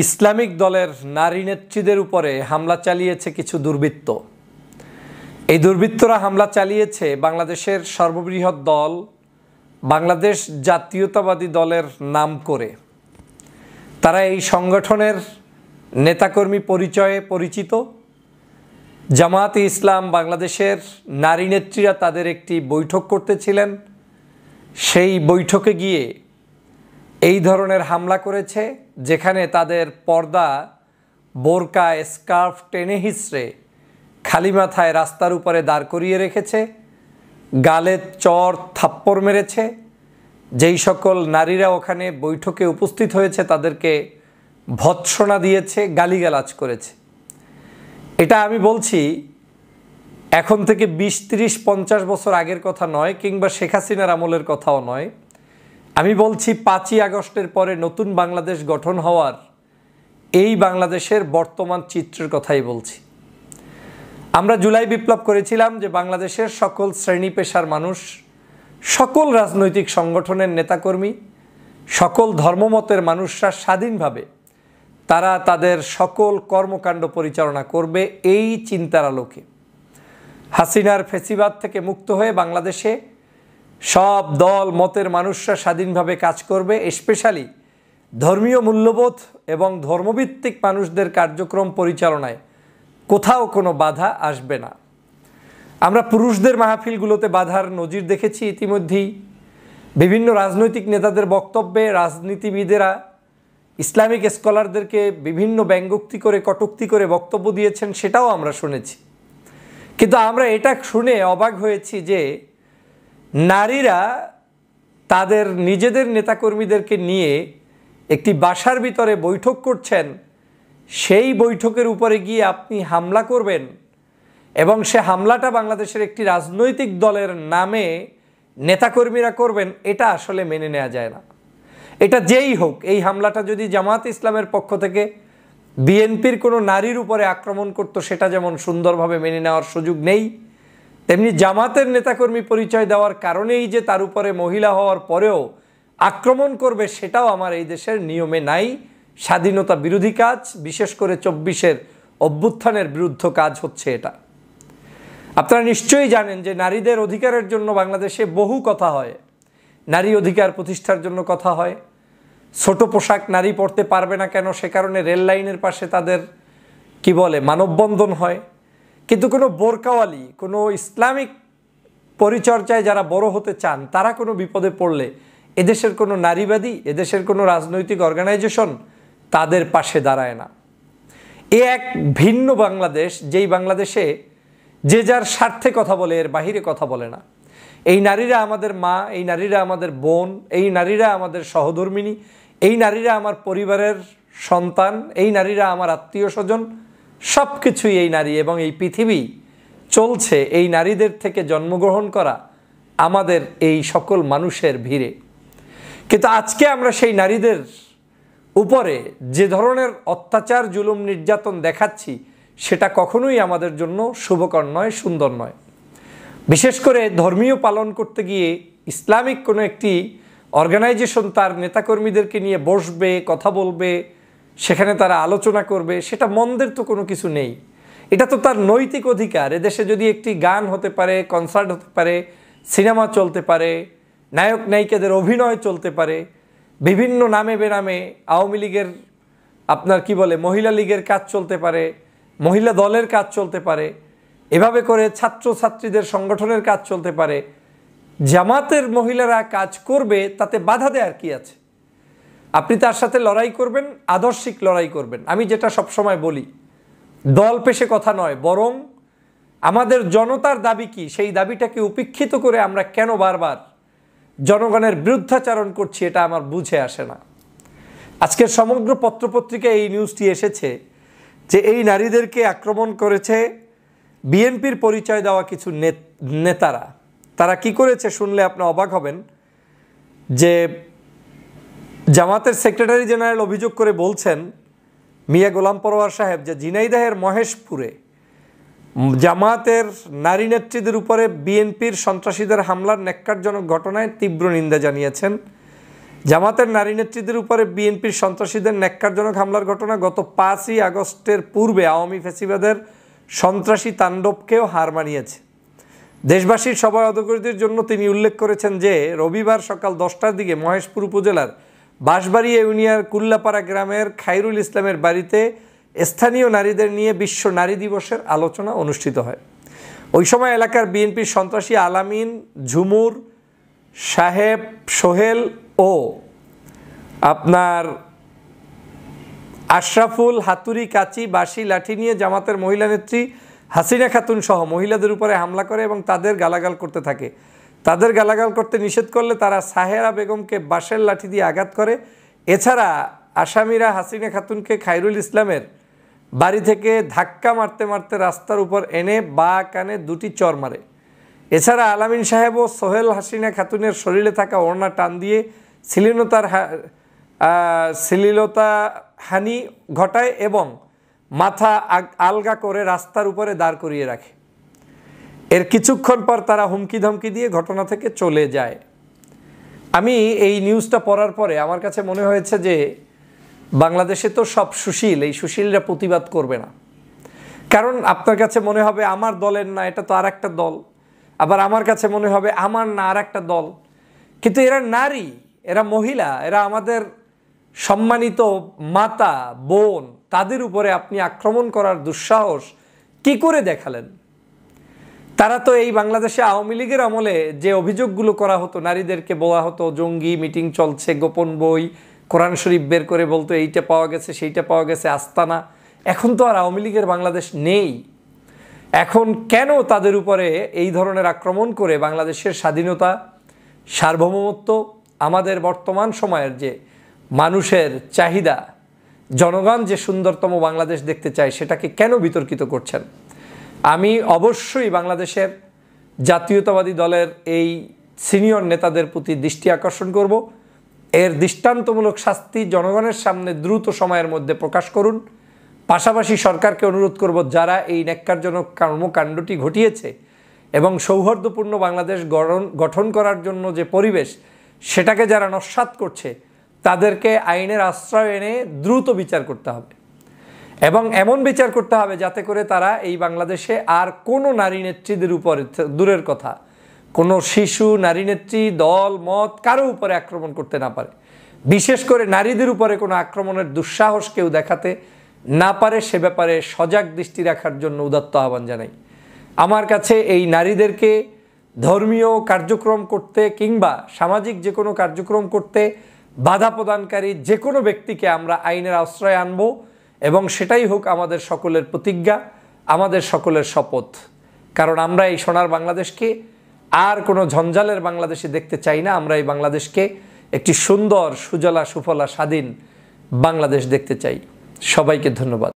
Islamic দলের নারী নেত্রীদের উপরে হামলা চালিয়েছে কিছু দুর্বৃত্ত। এই দুর্বৃত্তরা হামলা চালিয়েছে বাংলাদেশের সর্ববৃহৎ দল বাংলাদেশ জাতীয়তাবাদী দলের নাম করে। তারা এই সংগঠনের নেতাকর্মী পরিচয়ে পরিচিত। জামায়াতে ইসলাম বাংলাদেশের নারী নেত্রীরা তাদের একটি বৈঠক করতেছিলেন, সেই বৈঠকে গিয়ে এই ধরনের হামলা করেছে, যেখানে তাদের পর্দা, বোরকা, স্কার্ফ টেনে হিঁচড়ে খালি মাথায় রাস্তার উপরে দাঁড় করিয়ে রেখেছে, গালে চর থাপ্পড় মেরেছে। যেই সকল নারীরা ওখানে বৈঠকে উপস্থিত হয়েছে তাদেরকে ভৎসনা দিয়েছে, গালিগালাজ করেছে। এটা আমি বলছি এখন থেকে 20-30-50 বছর আগের কথা নয়, কিংবা শেখ হাসিনার আমলের কথাও নয়। আমি বলছি 5ই আগস্টের পরে নতুন বাংলাদেশ গঠন হওয়ার এই বাংলাদেশের বর্তমান চিত্রের কথাই বলছি। আমরা জুলাই বিপ্লব করেছিলাম যে বাংলাদেশের সকল শ্রেণী পেশার মানুষ, সকল রাজনৈতিক সংগঠনের নেতাকর্মী, সকল ধর্মমতের মানুষরা স্বাধীনভাবে তারা তাদের সকল কর্মকাণ্ড পরিচালনা করবে এই চিন্তার আলোকে। হাসিনার ফেসিবাদ থেকে মুক্ত হয়ে বাংলাদেশে সব দল মতের মানুষরা স্বাধীনভাবে কাজ করবে। স্পেশালি ধর্মীয় মূল্যবোধ এবং ধর্মভিত্তিক মানুষদের কার্যক্রম পরিচালনায় কোথাও কোনো বাধা আসবে না। আমরা পুরুষদের মাহফিলগুলোতে বাধার নজির দেখেছি ইতিমধ্যেই। বিভিন্ন রাজনৈতিক নেতাদের বক্তব্যে রাজনীতিবিদেরা ইসলামিক স্কলারদেরকে বিভিন্ন ব্যঙ্গোক্তি করে, কটূক্তি করে বক্তব্য দিয়েছেন, সেটাও আমরা শুনেছি। কিন্তু আমরা এটা শুনে অবাক হয়েছি যে নারীরা তাদের নিজেদের নেতাকর্মীদেরকে নিয়ে একটি বাসার ভিতরে বৈঠক করছেন, সেই বৈঠকের উপরে গিয়ে আপনি হামলা করবেন এবং সে হামলাটা বাংলাদেশের একটি রাজনৈতিক দলের নামে নেতাকর্মীরা করবেন, এটা আসলে মেনে নেওয়া যায় না। এটা যেই হোক, এই হামলাটা যদি জামায়াতে ইসলামের পক্ষ থেকে বিএনপির কোনো নারীর উপরে আক্রমণ করতো, সেটা যেমন সুন্দরভাবে মেনে নেওয়ার সুযোগ নেই, তেমনি জামাতের নেতাকর্মী পরিচয় দেওয়ার কারণেই যে তার উপরে মহিলা হওয়ার পরেও আক্রমণ করবে, সেটাও আমার এই দেশের নিয়মে নাই। স্বাধীনতা বিরোধী কাজ, বিশেষ করে 24-এর অভ্যুত্থানের বিরুদ্ধ কাজ হচ্ছে এটা। আপনারা নিশ্চয়ই জানেন যে নারীদের অধিকারের জন্য বাংলাদেশে বহু কথা হয়। নারী অধিকার প্রতিষ্ঠার জন্য কথা হয়। ছোট পোশাক নারী পরতে পারবে না কেন, সে কারণে রেল লাইনের পাশে তাদের মানববন্ধন হয়। কিন্তু কোনো বোরকাওয়ালি, কোনো ইসলামিক পরিচর্যায় যারা বড় হতে চান, তারা কোনো বিপদে পড়লে এদেশের কোনো নারীবাদী, এদেশের কোনো রাজনৈতিক অর্গানাইজেশন তাদের পাশে দাঁড়ায় না। এ এক ভিন্ন বাংলাদেশ, যেই বাংলাদেশে যে যার স্বার্থে কথা বলে, এর বাহিরে কথা বলে না। এই নারীরা আমাদের মা, এই নারীরা আমাদের বোন, এই নারীরা আমাদের সহধর্মিণী, এই নারীরা আমার পরিবারের সন্তান, এই নারীরা আমার আত্মীয় স্বজন, সব কিছুই এই নারী। এবং এই পৃথিবী চলছে এই নারীদের থেকে জন্মগ্রহণ করা আমাদের এই সকল মানুষের ভিড়ে। কিন্তু আজকে আমরা সেই নারীদের উপরে যে ধরনের অত্যাচার, জুলুম, নির্যাতন দেখাচ্ছি, সেটা কখনোই আমাদের জন্য শুভকর নয়, সুন্দর নয়। বিশেষ করে ধর্মীয় পালন করতে গিয়ে ইসলামিক কোনো একটি অর্গানাইজেশন তার নেতাকর্মীদেরকে নিয়ে বসবে, কথা বলবে, সেখানে তারা আলোচনা করবে, সেটা মন্দের তো কোনো কিছু নেই। এটা তো তার নৈতিক অধিকার। এদেশে যদি একটি গান হতে পারে, কনসার্ট হতে পারে, সিনেমা চলতে পারে, নায়ক নায়িকাদের অভিনয় চলতে পারে, বিভিন্ন নামে বেনামে আওয়ামী লীগের মহিলা লীগের কাজ চলতে পারে, মহিলা দলের কাজ চলতে পারে, এভাবে করে ছাত্রছাত্রীদের সংগঠনের কাজ চলতে পারে। জামাতের মহিলারা কাজ করবে, তাতে বাধা দেওয়ার কি আছে? আপনি তার সাথে লড়াই করবেন, আদর্শিক লড়াই করবেন। আমি যেটা সবসময় বলি, দল পেশে কথা নয়, বরং আমাদের জনতার দাবি কি, সেই দাবিটাকে উপেক্ষিত করে আমরা কেন বারবার জনগণের বিরুদ্ধাচারণ করছি, এটা আমার বুঝে আসে না। আজকের সমগ্র পত্রপত্রিকায় এই নিউজটি এসেছে যে এই নারীদেরকে আক্রমণ করেছে বিএনপির পরিচয় দেওয়া কিছু নেতারা। তারা কি করেছে শুনলে আপনি অবাক হবেন যে জামাতের সেক্রেটারি জেনারেল অভিযোগ করে বলছেন, মিয়া গোলাম পরোয়ার সাহেব, যে ঝিনাইদহের মহেশপুরে জামাতের নারী নেত্রীদের উপরে বিএনপির সন্ত্রাসীদের হামলার ন্যাক্কারজনক ঘটনায় তীব্র নিন্দা জানিয়েছেন। জামাতের নারী নেত্রীদের উপরে বিএনপির সন্ত্রাসীদের ন্যাক্কারজনক হামলার ঘটনা গত 5ই আগস্টের পূর্বে আওয়ামী ফ্যাসিবাদের সন্ত্রাসী তাণ্ডবকেও হার মানিয়েছে। দেশবাসীর সবাই অবগতির জন্য তিনি উল্লেখ করেছেন যে রবিবার সকাল 10টার দিকে মহেশপুর উপজেলার বাঁশবাড়ি ইউনিয়নের কুল্লাপাড়া গ্রামের খায়রুল ইসলামের বাড়িতে স্থানীয় নারীদের নিয়ে বিশ্ব নারী দিবসের আলোচনা অনুষ্ঠিত হয়। ওই সময় এলাকার বিএনপির সন্ত্রাসী আলামিন, ঝুমুর, সাহেব, সোহেল ও আশরাফুল হাতুড়ি, কাঁচি, বাঁশি, লাঠি নিয়ে জামাতের মহিলা নেত্রী হাসিনা খাতুন সহ মহিলাদের উপরে হামলা করে এবং তাদের গালাগাল করতে থাকে। তাদের গালাগাল করতে নিষেধ করলে তারা সাহেরা বেগমকে বাঁশের লাঠি দিয়ে আঘাত করে। এছাড়া আসামিরা হাসিনা খাতুনকে খায়রুল ইসলামের বাড়ি থেকে ধাক্কা মারতে মারতে রাস্তার উপর এনে বাঁ কানে 2টি চড় মারে। এছাড়া আলামিন সাহেব ও সোহেল হাসিনা খাতুনের শরীরে থাকা ওড়না টান দিয়ে শ্লীলতা হানি ঘটায় এবং মাথা আলগা করে রাস্তার উপরে দাঁড় করিয়ে রাখে। এর কিছুক্ষণ পর তারা হুমকি ধমকি দিয়ে ঘটনা থেকে চলে যায়। আমি এই নিউজটা পড়ার পরে আমার কাছে মনে হয়েছে যে বাংলাদেশে তো সব সুশীল, এই সুশীলরা প্রতিবাদ করবে না। কারণ আপনার কাছে মনে হবে আমার দলের না, এটা তো আর একটা দল। আবার আমার কাছে মনে হবে আমার না, আর একটা দল। কিন্তু এরা নারী, এরা মহিলা, এরা আমাদের সম্মানিত মাতা, বোন, তাদের উপরে আপনি আক্রমণ করার দুঃসাহস কি করে দেখালেন? তারা তো এই বাংলাদেশে আওয়ামী লীগের আমলে যে অভিযোগগুলো করা হতো, নারীদেরকে বলা হতো জঙ্গি, মিটিং চলছে, গোপন বই, কোরআন শরীফ বের করে বলতো এইটা পাওয়া গেছে, সেইটা পাওয়া গেছে, আস্তানা। এখন তো আর আওয়ামী লীগের বাংলাদেশ নেই। এখন কেন তাদের উপরে এই ধরনের আক্রমণ করে বাংলাদেশের স্বাধীনতা, সার্বভৌমত্ব, আমাদের বর্তমান সময়ের যে মানুষের চাহিদা, জনগণ যে সুন্দরতম বাংলাদেশ দেখতে চায়, সেটাকে কেন বিতর্কিত করছেন? আমি অবশ্যই বাংলাদেশের জাতীয়তাবাদী দলের এই সিনিয়র নেতাদের প্রতি দৃষ্টি আকর্ষণ করব। এর দৃষ্টান্তমূলক শাস্তি জনগণের সামনে দ্রুত সময়ের মধ্যে প্রকাশ করুন। পাশাপাশি সরকারকে অনুরোধ করব, যারা এই ন্যাক্কারজনক কর্মকাণ্ডটি ঘটিয়েছে এবং সৌহার্দ্যপূর্ণ বাংলাদেশ গঠন করার জন্য যে পরিবেশ, সেটাকে যারা নস্যাৎ করছে, তাদেরকে আইনের আশ্রয় এনে দ্রুত বিচার করতে হবে এবং এমন বিচার করতে হবে যাতে করে তারা এই বাংলাদেশে আর কোনো নারী নেত্রীদের উপরে, দূরের কথা কোনো শিশু, নারী নেত্রী, দল, মত কারো উপরে আক্রমণ করতে না পারে। বিশেষ করে নারীদের উপরে কোনো আক্রমণের দুঃসাহস কেউ দেখাতে না পারে, সে ব্যাপারে সজাগ দৃষ্টি রাখার জন্য উদাত্ত আহ্বান জানাই। আমার কাছে এই নারীদেরকে ধর্মীয় কার্যক্রম করতে কিংবা সামাজিক যে কোনো কার্যক্রম করতে বাধা প্রদানকারী যে কোনো ব্যক্তিকে আমরা আইনের আশ্রয় আনব এবং সেটাই হোক আমাদের সকলের প্রতিজ্ঞা, আমাদের সকলের শপথ। কারণ আমরা এই সোনার বাংলাদেশকে আর কোনো ঝঞ্ঝালের বাংলাদেশে দেখতে চাই না। আমরা এই বাংলাদেশকে একটি সুন্দর, সুজলা, সুফলা, স্বাধীন বাংলাদেশ দেখতে চাই। সবাইকে ধন্যবাদ।